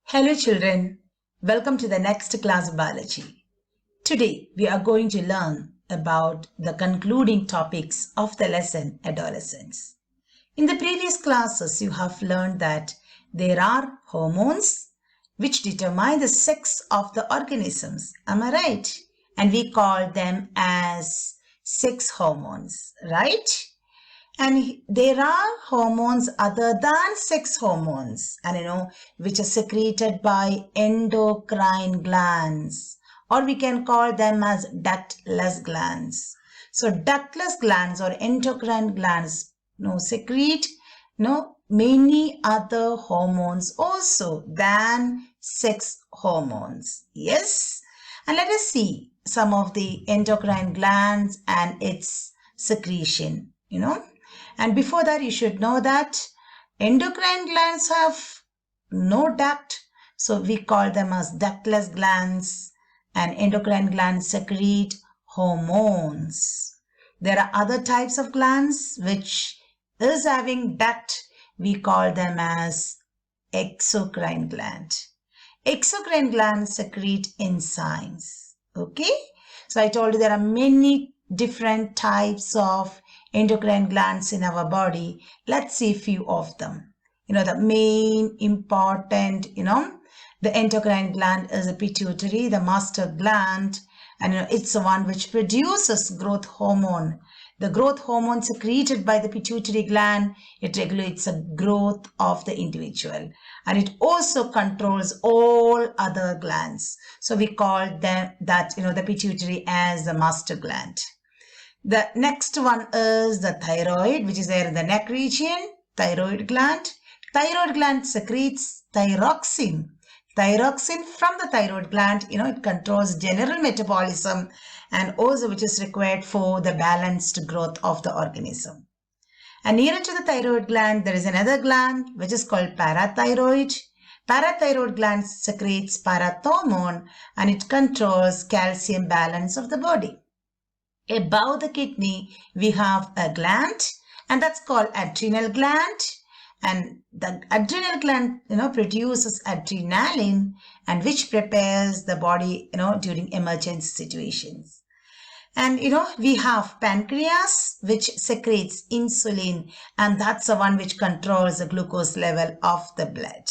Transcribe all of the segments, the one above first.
Hello children, welcome to the next class of biology. Today we are going to learn about the concluding topics of the lesson Adolescence. In the previous classes you have learned that there are hormones which determine the sex of the organisms. Am I right? And we call them as sex hormones, right? And there are hormones other than sex hormones, and which are secreted by endocrine glands, or we can call them as ductless glands. So ductless glands or endocrine glands secrete many other hormones also than sex hormones. Yes. And let us see some of the endocrine glands and its secretion. And before that, you should know that endocrine glands have no duct. So we call them as ductless glands, and endocrine glands secrete hormones. There are other types of glands which is having duct. We call them as exocrine gland. Exocrine glands secrete enzymes. Okay. So I told you there are many different types of endocrine glands in our body. Let's see a few of them. The main important, the endocrine gland is the pituitary, the master gland, and it's the one which produces growth hormone. The growth hormone secreted by the pituitary gland, it regulates the growth of the individual, and it also controls all other glands. So we call the pituitary as the master gland. The next one is the thyroid, which is there in the neck region, thyroid gland. Thyroid gland secretes thyroxine. Thyroxine from the thyroid gland, it controls general metabolism and also which is required for the balanced growth of the organism. And nearer to the thyroid gland, there is another gland which is called parathyroid. Parathyroid gland secretes parathormone and it controls calcium balance of the body. Above the kidney, we have a gland, and that's called adrenal gland. And the adrenal gland, produces adrenaline, and which prepares the body, during emergency situations. And, we have pancreas, which secretes insulin, and that's the one which controls the glucose level of the blood.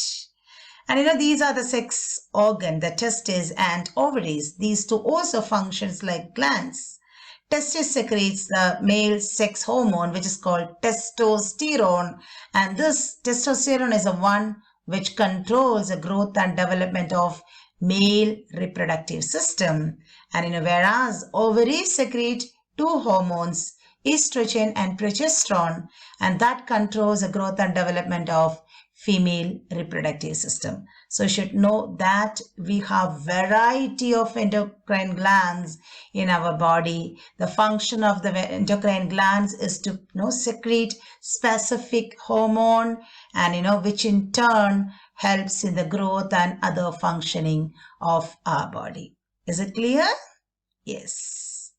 And, these are the sex organ, the testes and ovaries. These two also functions like glands. Testis secretes the male sex hormone which is called testosterone, and this testosterone is the one which controls the growth and development of male reproductive system. And whereas ovaries secrete two hormones, estrogen and progesterone, and that controls the growth and development of female reproductive system. So you should know that we have variety of endocrine glands in our body. The function of the endocrine glands is to secrete specific hormone, and which in turn helps in the growth and other functioning of our body. Is it clear? Yes.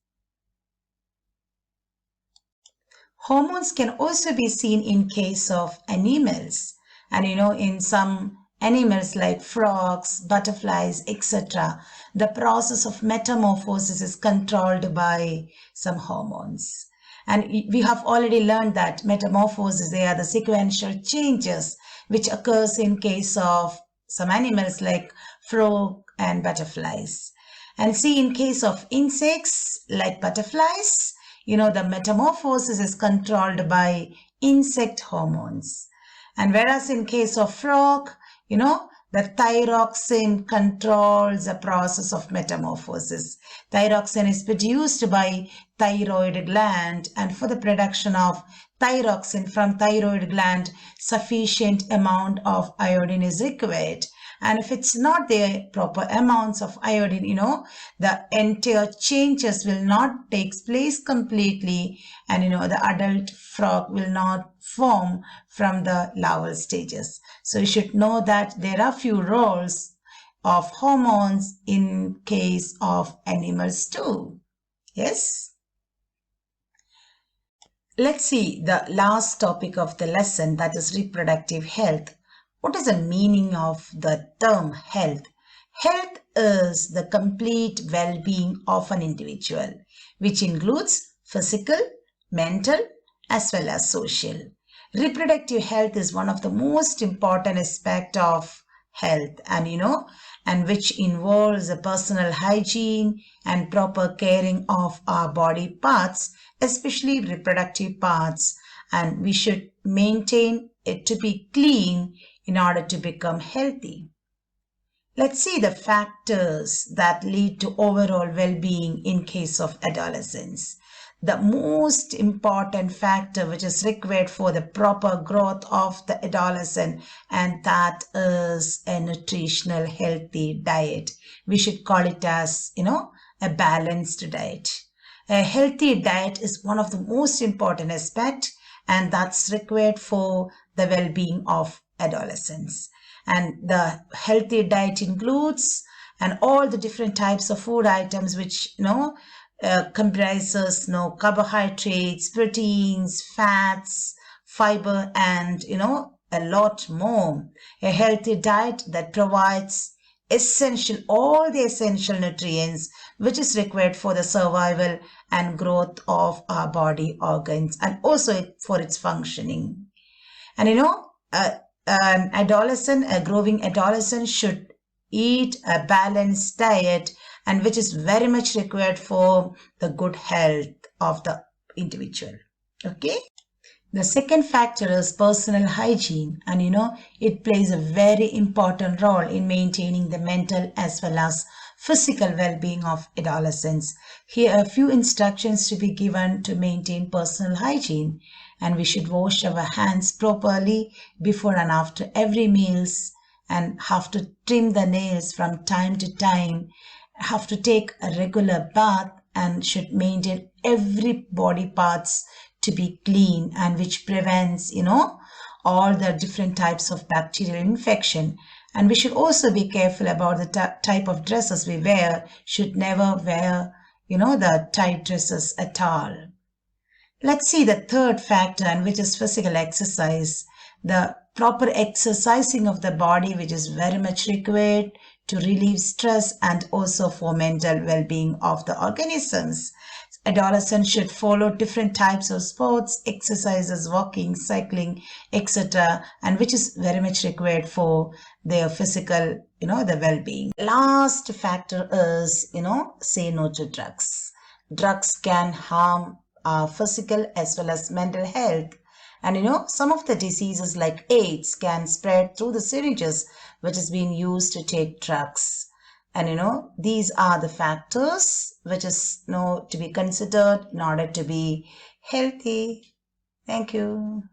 Hormones can also be seen in case of animals. And in some animals like frogs, butterflies, etc., the process of metamorphosis is controlled by some hormones. And we have already learned that metamorphosis, they are the sequential changes which occurs in case of some animals like frog and butterflies. And see, in case of insects like butterflies, the metamorphosis is controlled by insect hormones. And whereas in case of frog, the thyroxine controls the process of metamorphosis. Thyroxine is produced by thyroid gland, and for the production of thyroxine from thyroid gland, sufficient amount of iodine is required. And if it's not there, proper amounts of iodine, the entire changes will not take place completely, and the adult frog will not form from the larval stages. So you should know that there are few roles of hormones in case of animals too. Yes. Let's see the last topic of the lesson, that is reproductive health. What is the meaning of the term health? Health is the complete well-being of an individual, which includes physical, mental, as well as social. Reproductive health is one of the most important aspects of health, and which involves a personal hygiene and proper caring of our body parts, especially reproductive parts, and we should maintain it to be clean in order to become healthy. Let's see the factors that lead to overall well-being in case of adolescence. The most important factor which is required for the proper growth of the adolescent, and that is a nutritional healthy diet. We should call it as, a balanced diet. A healthy diet is one of the most important aspects, and that's required for the well-being of adolescents. And the healthy diet includes and all the different types of food items which comprises carbohydrates, proteins, fats, fiber, and a lot more. A healthy diet that provides all the essential nutrients which is required for the survival and growth of our body organs, and also for its functioning. And a growing adolescent should eat a balanced diet, and which is very much required for the good health of the individual. Okay. The second factor is personal hygiene, and it plays a very important role in maintaining the mental as well as physical well-being of adolescents. Here are a few instructions to be given to maintain personal hygiene, and we should wash our hands properly before and after every meals, and have to trim the nails from time to time, have to take a regular bath, and should maintain every body parts to be clean, and which prevents all the different types of bacterial infection. And we should also be careful about the type of dresses we wear. Should never wear the tight dresses at all. Let's see the third factor, and which is physical exercise. The proper exercising of the body, which is very much required to relieve stress and also for mental well-being of the organisms. Adolescents should follow different types of sports, exercises, walking, cycling, etc., and which is very much required for their physical, the well-being. Last factor is, say no to drugs. Drugs can harm our physical as well as mental health. And some of the diseases like AIDS can spread through the syringes which is being used to take drugs. And these are the factors which is to be considered in order to be healthy. Thank you.